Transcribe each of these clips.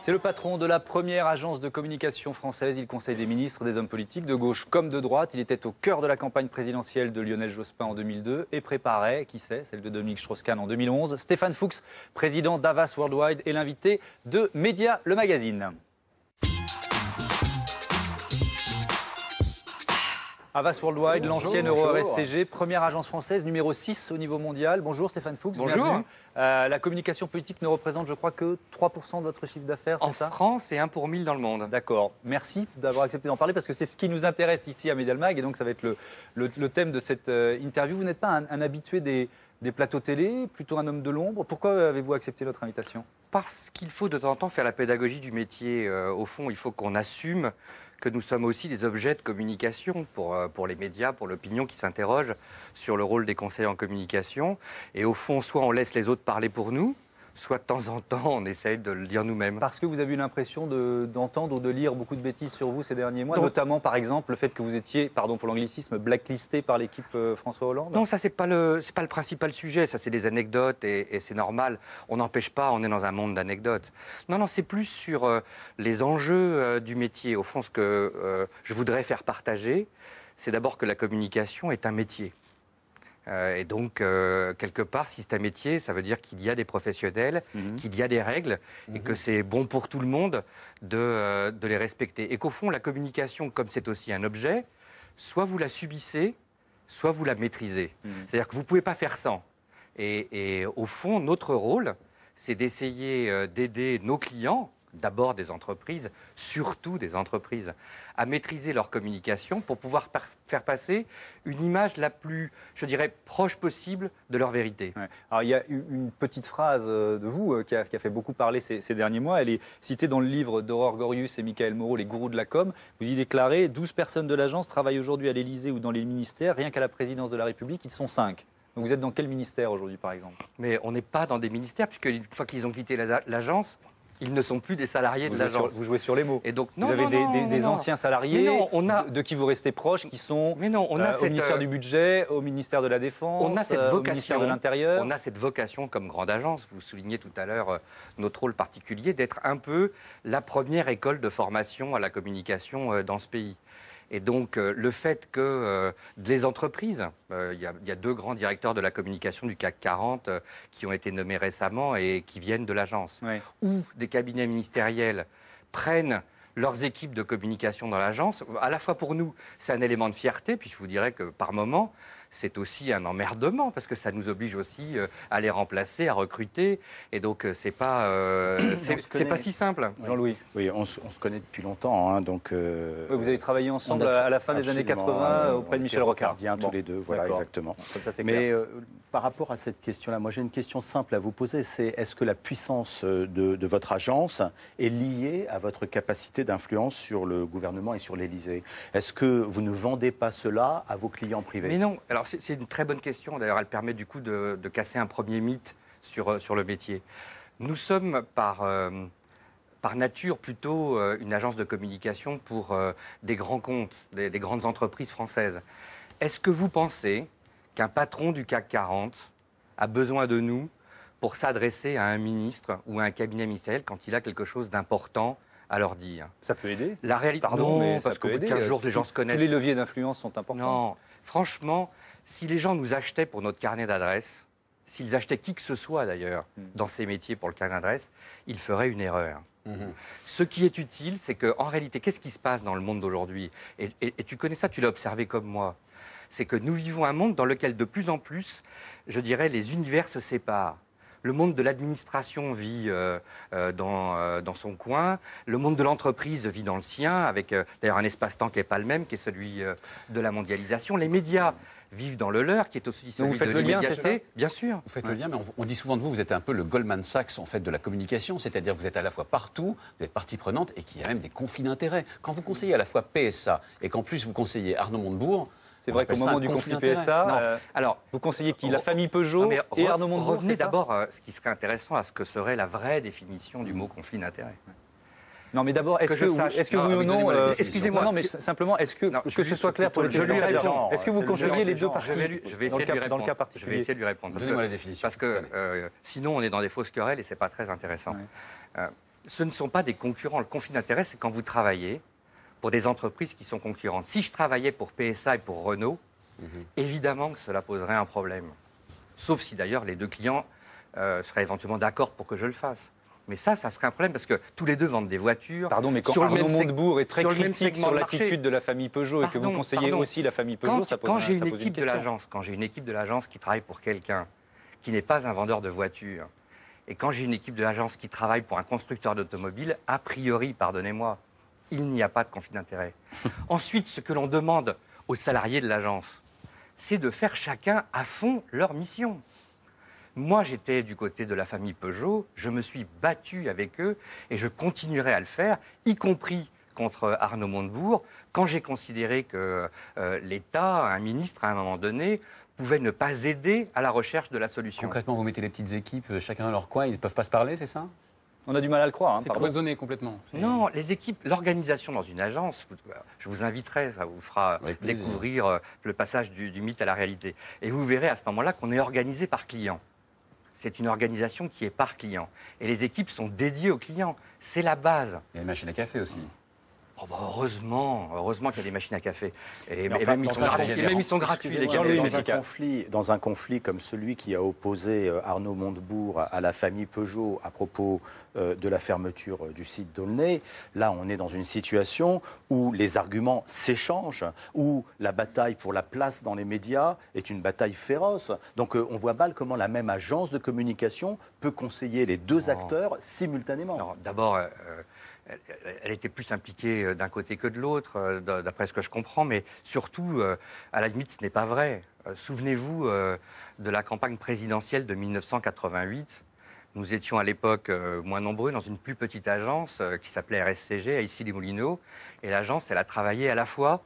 C'est le patron de la première agence de communication française. Il conseille des ministres, des hommes politiques, de gauche comme de droite. Il était au cœur de la campagne présidentielle de Lionel Jospin en 2002 et préparait, qui sait, celle de Dominique Strauss-Kahn en 2011. Stéphane Fuchs, président d'Havas Worldwide, est l'invité de Média, le magazine. Havas Worldwide, l'ancienne Euro-RSCG, première agence française, numéro 6 au niveau mondial. Bonjour Stéphane Fuchs, bonjour. Bienvenue. La communication politique ne représente, je crois, que 3% de votre chiffre d'affaires, c'est ça? En France et 1 pour 1000 dans le monde. D'accord. Merci d'avoir accepté d'en parler parce que c'est ce qui nous intéresse ici à Medialmag et donc ça va être le thème de cette interview. Vous n'êtes pas un habitué des plateaux télé, plutôt un homme de l'ombre. Pourquoi avez-vous accepté notre invitation? Parce qu'il faut de temps en temps faire la pédagogie du métier. Au fond, il faut qu'on assume que nous sommes aussi des objets de communication pour les médias, pour l'opinion qui s'interroge sur le rôle des conseillers en communication. Et au fond, soit on laisse les autres parler pour nous, soit de temps en temps, on essaye de le dire nous-mêmes. Parce que vous avez eu l'impression d'entendre ou de lire beaucoup de bêtises sur vous ces derniers mois, notamment, par exemple, le fait que vous étiez, pardon pour l'anglicisme, blacklisté par l'équipe François Hollande? Non, ça, c'est pas le principal sujet. Ça, c'est des anecdotes et c'est normal. On n'empêche pas, on est dans un monde d'anecdotes. Non, non, c'est plus sur les enjeux du métier. Au fond, ce que je voudrais faire partager, c'est d'abord que la communication est un métier. Et donc, quelque part, si c'est un métier, ça veut dire qu'il y a des professionnels, qu'il y a des règles, et que c'est bon pour tout le monde de les respecter. Et qu'au fond, la communication, comme c'est aussi un objet, soit vous la subissez, soit vous la maîtrisez. C'est-à-dire que vous ne pouvez pas faire sans. Et au fond, notre rôle, c'est d'essayer d'aider nos clients, d'abord des entreprises, surtout des entreprises, à maîtriser leur communication pour pouvoir faire passer une image la plus, je dirais, proche possible de leur vérité. Ouais. Alors il y a une petite phrase de vous qui a fait beaucoup parler ces derniers mois. Elle est citée dans le livre d'Aurore Gorius et Michael Moreau, Les gourous de la com. Vous y déclarez 12 personnes de l'agence travaillent aujourd'hui à l'Élysée ou dans les ministères. Rien qu'à la présidence de la République, ils sont 5. Donc vous êtes dans quel ministère aujourd'hui, par exemple? Mais on n'est pas dans des ministères, puisque une fois qu'ils ont quitté l'agence, ils ne sont plus des salariés de l'agence. Vous jouez sur les mots. Et donc, vous avez des anciens salariés de qui vous restez proches, qui sont au ministère du Budget, au ministère de la Défense, on a cette vocation, au ministère de l'Intérieur. On a cette vocation comme grande agence, vous soulignez tout à l'heure notre rôle particulier, d'être un peu la première école de formation à la communication dans ce pays. Et donc, le fait que les entreprises, il y a 2 grands directeurs de la communication du CAC 40 qui ont été nommés récemment et qui viennent de l'agence, ou des cabinets ministériels prennent leurs équipes de communication dans l'agence, à la fois pour nous, c'est un élément de fierté, puis je vous dirais que par moment, c'est aussi un emmerdement, parce que ça nous oblige aussi à les remplacer, à recruter, et donc c'est pas si simple. Jean-Louis. Oui, on se connaît depuis longtemps, hein, donc... vous avez travaillé ensemble à la fin des années 80 auprès de Michel Rocard. Tous les deux, voilà, exactement. Mais par rapport à cette question-là, moi j'ai une question simple à vous poser, c'est est-ce que la puissance de votre agence est liée à votre capacité d'influence sur le gouvernement et sur l'Élysée? Est-ce que vous ne vendez pas cela à vos clients privés? Mais non, alors c'est une très bonne question, d'ailleurs elle permet du coup de casser un premier mythe sur le métier. Nous sommes par nature plutôt une agence de communication pour des grands comptes, des grandes entreprises françaises. Est-ce que vous pensez qu'un patron du CAC 40 a besoin de nous pour s'adresser à un ministre ou à un cabinet ministériel quand il a quelque chose d'important à leur dire? Ça peut aider. La réalité, Pardon, mais parce qu'au bout de 15 jours, les gens se connaissent. Tous les leviers d'influence sont importants. Non, franchement, si les gens nous achetaient pour notre carnet d'adresses, s'ils achetaient qui que ce soit d'ailleurs dans ces métiers pour le carnet d'adresses, ils feraient une erreur. Ce qui est utile, c'est qu'en réalité, qu'est-ce qui se passe dans le monde d'aujourd'hui? Et tu connais ça, tu l'as observé comme moi. C'est que nous vivons un monde dans lequel de plus en plus, je dirais, les univers se séparent. Le monde de l'administration vit dans son coin, le monde de l'entreprise vit dans le sien, avec d'ailleurs un espace-temps qui n'est pas le même, qui est celui de la mondialisation. Les médias vivent dans le leur, qui est aussi celui de l'immédiateté. Bien sûr. Vous faites le lien, mais on dit souvent de vous, vous êtes un peu le Goldman Sachs en fait, de la communication, c'est-à-dire que vous êtes à la fois partout, vous êtes partie prenante et qu'il y a même des conflits d'intérêts. Quand vous conseillez à la fois PSA et qu'en plus vous conseillez Arnaud Montebourg, c'est vrai qu'au moment du conflit PSA, alors, vous conseillez qui? La famille Peugeot et Arnaud Montebourg? Revenez d'abord ce qui serait intéressant à ce que serait la vraie définition du mot conflit d'intérêts. Non, mais d'abord, est-ce que oui ou non, excusez-moi, non, mais simplement, est-ce que ce soit clair pour le téléspectateur, est-ce que vous conseillez les deux parties dans le cas particulier? Je vais essayer de lui répondre. Donnez-moi la définition. Parce que sinon, on est dans des fausses querelles et c'est pas très intéressant. ce ne sont pas des concurrents. Le conflit d'intérêts, c'est quand vous travaillez pour des entreprises qui sont concurrentes. Si je travaillais pour PSA et pour Renault, évidemment que cela poserait un problème. Sauf si d'ailleurs les deux clients seraient éventuellement d'accord pour que je le fasse. Mais ça serait un problème parce que tous les deux vendent des voitures. Pardon, mais quand Arnaud Montebourg est très critique sur l'attitude de la famille Peugeot et que vous conseillez aussi la famille Peugeot, ça pose une question. Quand j'ai une équipe de l'agence qui travaille pour quelqu'un qui n'est pas un vendeur de voitures, et quand j'ai une équipe de l'agence qui travaille pour un constructeur d'automobile, a priori, pardonnez-moi, il n'y a pas de conflit d'intérêt. Ensuite, ce que l'on demande aux salariés de l'agence, c'est de faire chacun à fond leur mission. Moi, j'étais du côté de la famille Peugeot, je me suis battu avec eux et je continuerai à le faire, y compris contre Arnaud Montebourg, quand j'ai considéré que l'État, un ministre, à un moment donné, pouvait ne pas aider à la recherche de la solution. Concrètement, vous mettez les petites équipes, chacun dans leur coin, ils ne peuvent pas se parler, c'est ça? On a du mal à le croire. C'est cloisonné complètement. Non, les équipes, l'organisation dans une agence, je vous inviterai, ça vous fera découvrir le passage du mythe à la réalité. Et vous verrez à ce moment-là qu'on est organisé par client. C'est une organisation qui est par client. Et les équipes sont dédiées aux clients. C'est la base. Il y a les machines à café aussi. Oh bah heureusement qu'il y a des machines à café. Et même ils sont gratuits. Dans un conflit comme celui qui a opposé Arnaud Montebourg à la famille Peugeot à propos de la fermeture du site d'Aulnay, là on est dans une situation où les arguments s'échangent, où la bataille pour la place dans les médias est une bataille féroce. Donc on voit mal comment la même agence de communication peut conseiller les deux acteurs simultanément. D'abord, elle était plus impliquée d'un côté que de l'autre, d'après ce que je comprends, mais surtout, à la limite, ce n'est pas vrai. Souvenez-vous de la campagne présidentielle de 1988. Nous étions à l'époque moins nombreux dans une plus petite agence qui s'appelait RSCG, à Issy-les-Moulineaux. Et l'agence, elle a travaillé à la fois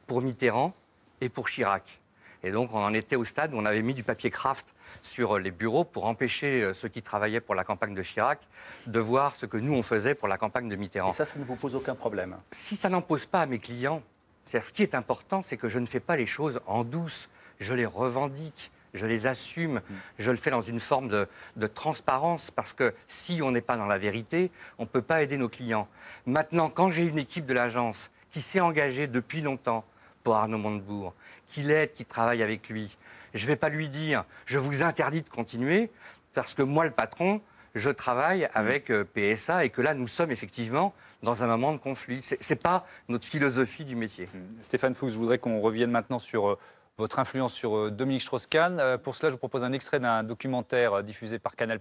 pour Mitterrand et pour Chirac. Et donc, on en était au stade où on avait mis du papier kraft sur les bureaux pour empêcher ceux qui travaillaient pour la campagne de Chirac de voir ce que nous, on faisait pour la campagne de Mitterrand. Et ça ne vous pose aucun problème? Si ça n'en pose pas à mes clients, ce qui est important, c'est que je ne fais pas les choses en douce. Je les revendique, je les assume, je le fais dans une forme de transparence, parce que si on n'est pas dans la vérité, on ne peut pas aider nos clients. Maintenant, quand j'ai une équipe de l'agence qui s'est engagée depuis longtemps pour Arnaud Montebourg, qui l'aide, qui travaille avec lui, je ne vais pas lui dire « je vous interdis de continuer » parce que moi, le patron, je travaille avec PSA et que là, nous sommes effectivement dans un moment de conflit. Ce n'est pas notre philosophie du métier. Stéphane Fuchs, je voudrais qu'on revienne maintenant sur votre influence sur Dominique Strauss-Kahn. Pour cela, je vous propose un extrait d'un documentaire diffusé par Canal+.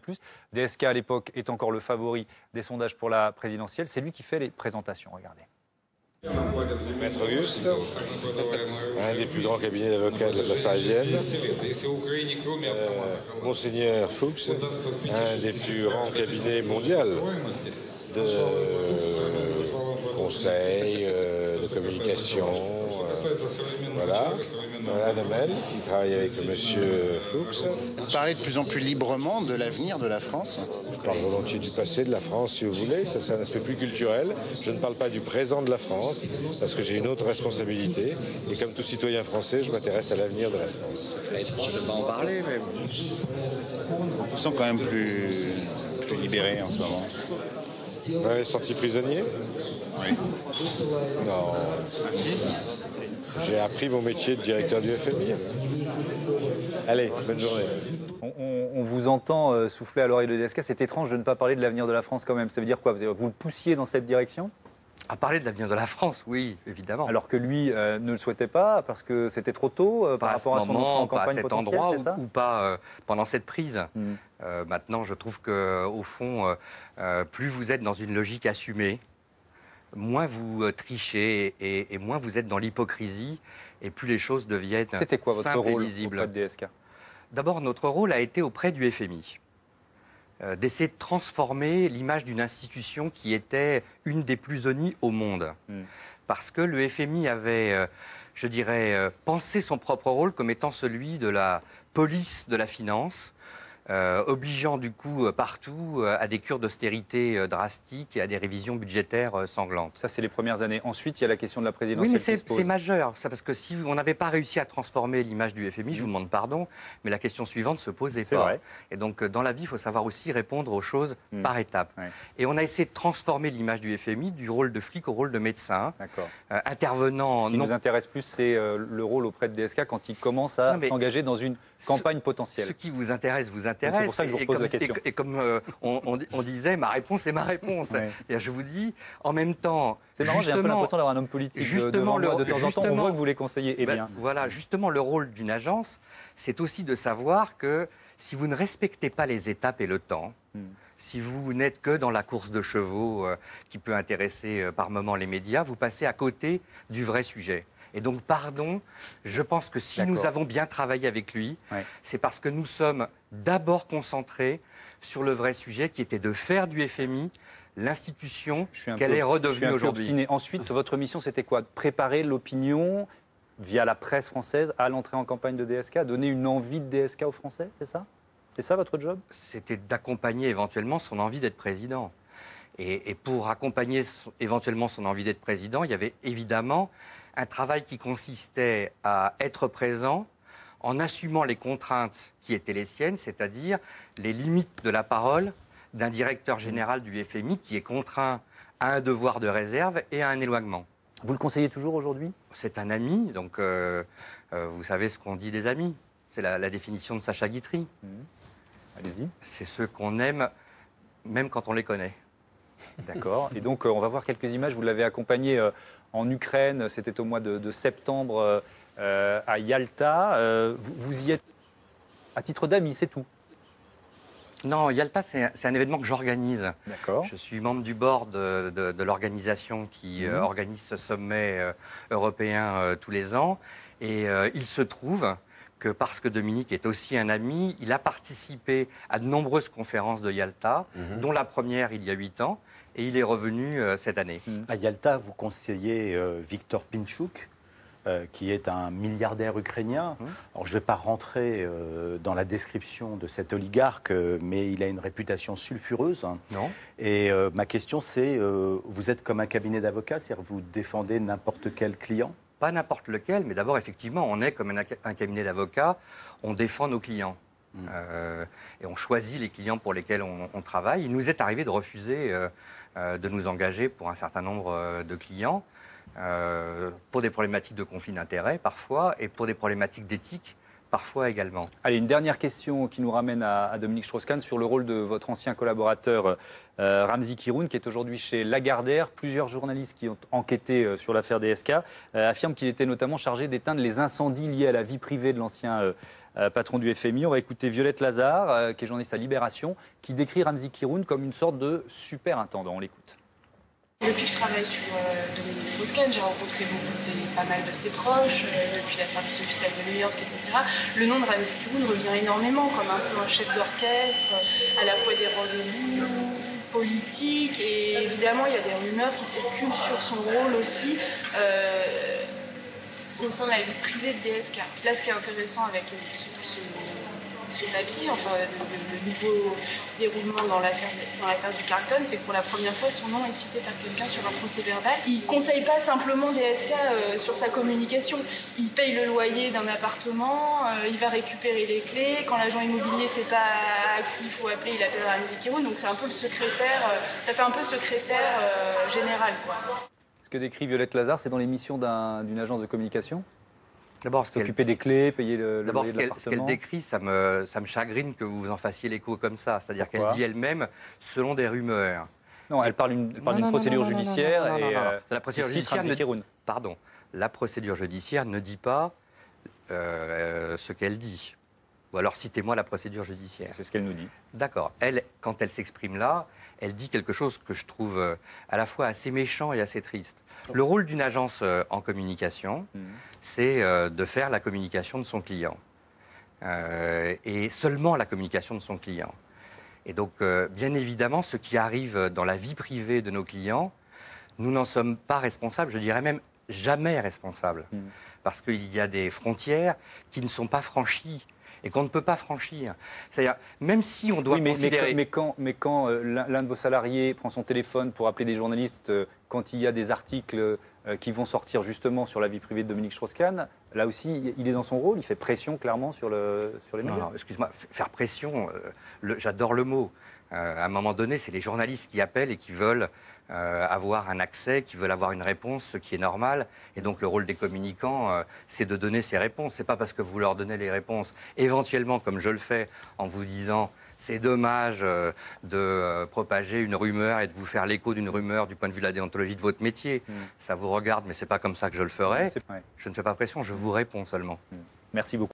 DSK, à l'époque, est encore le favori des sondages pour la présidentielle. C'est lui qui fait les présentations. Regardez. Maître Auguste, un des plus grands cabinets d'avocats de la place parisienne. Monseigneur Fuchs, un des plus grands cabinets mondiaux de conseil, de communication. Voilà. Anne Hamel, qui travaille avec M. Fuchs. Vous parlez de plus en plus librement de l'avenir de la France? Je parle volontiers du passé de la France, si vous voulez. Ça, c'est un aspect plus culturel. Je ne parle pas du présent de la France, parce que j'ai une autre responsabilité. Et comme tout citoyen français, je m'intéresse à l'avenir de la France. Je ne peux pas en parler, mais... On vous sent quand même plus libéré en ce moment. Vous m'avez senti prisonnier? Oui. Non. Ah si? J'ai appris mon métier de directeur du FMI. Allez, bonne journée. On vous entend souffler à l'oreille de DSK. C'est étrange de ne pas parler de l'avenir de la France quand même. Ça veut dire quoi? Vous le poussiez dans cette direction? À parler de l'avenir de la France, oui, évidemment. Alors que lui ne le souhaitait pas parce que c'était trop tôt par rapport à son entrée en campagne potentielle, pas à cet endroit c'est ça ou pas pendant cette prise. Maintenant, je trouve qu'au fond, plus vous êtes dans une logique assumée, moins vous trichez et moins vous êtes dans l'hypocrisie et plus les choses deviennent simples et lisibles. C'était quoi votre rôle auprès de DSK? D'abord, notre rôle a été auprès du FMI. D'essayer de transformer l'image d'une institution qui était une des plus honnies au monde. Parce que le FMI avait, je dirais, pensé son propre rôle comme étant celui de la police de la finance, obligeant du coup partout à des cures d'austérité drastiques et à des révisions budgétaires sanglantes. Ça, c'est les premières années. Ensuite, il y a la question de la présidentielle. Oui, mais qui se pose. c'est majeur, ça, parce que si on n'avait pas réussi à transformer l'image du FMI, je vous demande pardon, mais la question suivante se posait C'est pas. vrai. Et donc, dans la vie, il faut savoir aussi répondre aux choses par étapes. Ouais. Et on a essayé de transformer l'image du FMI du rôle de flic au rôle de médecin, D'accord. intervenant... Ce qui nous intéresse plus, c'est le rôle auprès de DSK quand il commence à s'engager dans une campagne potentielle. Ce qui vous intéresse vous intéresse. C'est pour ça que je vous repose la question. Et comme on disait, ma réponse est ma réponse. Ouais. Et je vous dis, en même temps, C'est marrant, j'ai un peu l'impression d'avoir un homme politique devant moi de temps en temps. On voit que vous les conseillez. Eh bien. Voilà, justement, le rôle d'une agence, c'est aussi de savoir que si vous ne respectez pas les étapes et le temps, si vous n'êtes que dans la course de chevaux qui peut intéresser par moments les médias, vous passez à côté du vrai sujet. Et donc, pardon, je pense que si nous avons bien travaillé avec lui, c'est parce que nous sommes d'abord concentrés sur le vrai sujet qui était de faire du FMI l'institution qu'elle est redevenue aujourd'hui. Ensuite, votre mission, c'était quoi? De préparer l'opinion via la presse française à l'entrée en campagne de DSK, donner une envie de DSK aux Français, c'est ça? C'est ça votre job? C'était d'accompagner éventuellement son envie d'être président. Et pour accompagner éventuellement son envie d'être président, il y avait évidemment un travail qui consistait à être présent en assumant les contraintes qui étaient les siennes, c'est-à-dire les limites de la parole d'un directeur général du FMI qui est contraint à un devoir de réserve et à un éloignement. Vous le conseillez toujours aujourd'hui? C'est un ami, donc vous savez ce qu'on dit des amis. C'est la définition de Sacha Guitry. Allez-y. C'est ceux qu'on aime, même quand on les connaît. D'accord. Et donc, on va voir quelques images. Vous l'avez accompagné en Ukraine, c'était au mois de septembre à Yalta. Vous y êtes à titre d'amis, c'est tout? Non, Yalta, c'est un événement que j'organise. D'accord. Je suis membre du board de l'organisation qui organise ce sommet européen tous les ans. Et il se trouve que parce que Dominique est aussi un ami, il a participé à de nombreuses conférences de Yalta, dont la première il y a 8 ans, et il est revenu cette année. À Yalta, vous conseillez Viktor Pinchuk, qui est un milliardaire ukrainien. Alors, je ne vais pas rentrer dans la description de cet oligarque, mais il a une réputation sulfureuse. Non. Et ma question, c'est, vous êtes comme un cabinet d'avocats, c'est-à-dire vous défendez n'importe quel client? Pas n'importe lequel, mais d'abord, effectivement, on est comme un cabinet d'avocats, on défend nos clients. Et on choisit les clients pour lesquels on travaille. Il nous est arrivé de refuser de nous engager pour un certain nombre de clients, pour des problématiques de conflit d'intérêts parfois, et pour des problématiques d'éthique parfois également. Allez, une dernière question qui nous ramène à Dominique Strauss-Kahn sur le rôle de votre ancien collaborateur Ramzi Kiroun, qui est aujourd'hui chez Lagardère. Plusieurs journalistes qui ont enquêté sur l'affaire DSK affirment qu'il était notamment chargé d'éteindre les incendies liés à la vie privée de l'ancien patron du FMI. On va écouter Violette Lazare, qui est journaliste à Libération, qui décrit Ramzi Kiroun comme une sorte de superintendant. On l'écoute. Depuis que je travaille sur Dominique Strauss-Kahn, j'ai rencontré pas mal de ses proches, depuis l'affaire du Sofitel de New York, etc. Le nom de Ramzi Kiroun revient énormément comme un peu un chef d'orchestre, à la fois des rendez-vous politiques, et évidemment il y a des rumeurs qui circulent sur son rôle aussi au sein de la vie privée de DSK. Là, ce qui est intéressant avec ce papier, enfin le nouveau déroulement dans l'affaire du Carlton, c'est que pour la première fois, son nom est cité par quelqu'un sur un procès verbal. Il ne conseille pas simplement DSK sur sa communication. Il paye le loyer d'un appartement, il va récupérer les clés. Quand l'agent immobilier ne sait pas à qui il faut appeler, il appelle Ramzi Kiroun. Donc c'est un peu le secrétaire, ça fait un peu secrétaire général, quoi. Ce que décrit Violette Lazare, c'est dans les missions d'une agence de communication? D'abord, s'occuper des clés, payer le loyer de l'appartement. Ce qu'elle décrit, ça me chagrine que vous vous en fassiez l'écho comme ça. C'est-à-dire qu'elle dit elle-même, selon des rumeurs. Non, elle parle d'une procédure judiciaire. La procédure judiciaire la procédure judiciaire ne dit pas ce qu'elle dit. Ou alors citez-moi la procédure judiciaire. C'est ce qu'elle nous dit. D'accord. Elle, quand elle s'exprime là, elle dit quelque chose que je trouve à la fois assez méchant et assez triste. Le rôle d'une agence en communication, c'est de faire la communication de son client. Et seulement la communication de son client. Et donc, bien évidemment, ce qui arrive dans la vie privée de nos clients, nous n'en sommes pas responsables, je dirais même jamais responsables. Parce qu'il y a des frontières qui ne sont pas franchies. et qu'on ne peut pas franchir. C'est-à-dire, même si on doit considérer... Mais quand l'un de vos salariés prend son téléphone pour appeler des journalistes, quand il y a des articles qui vont sortir justement sur la vie privée de Dominique Strauss-Kahn, là aussi, il est dans son rôle, il fait pression clairement sur les médias. Excuse-moi, faire pression, j'adore le mot. À un moment donné, c'est les journalistes qui appellent et qui veulent avoir un accès, qui veulent avoir une réponse, ce qui est normal. Et donc le rôle des communicants, c'est de donner ces réponses. C'est pas parce que vous leur donnez les réponses, éventuellement, comme je le fais, en vous disant c'est dommage de propager une rumeur et de vous faire l'écho d'une rumeur du point de vue de la déontologie de votre métier. Ça vous regarde, mais c'est pas comme ça que je le ferai. Je ne fais pas pression, je vous réponds seulement. Merci beaucoup.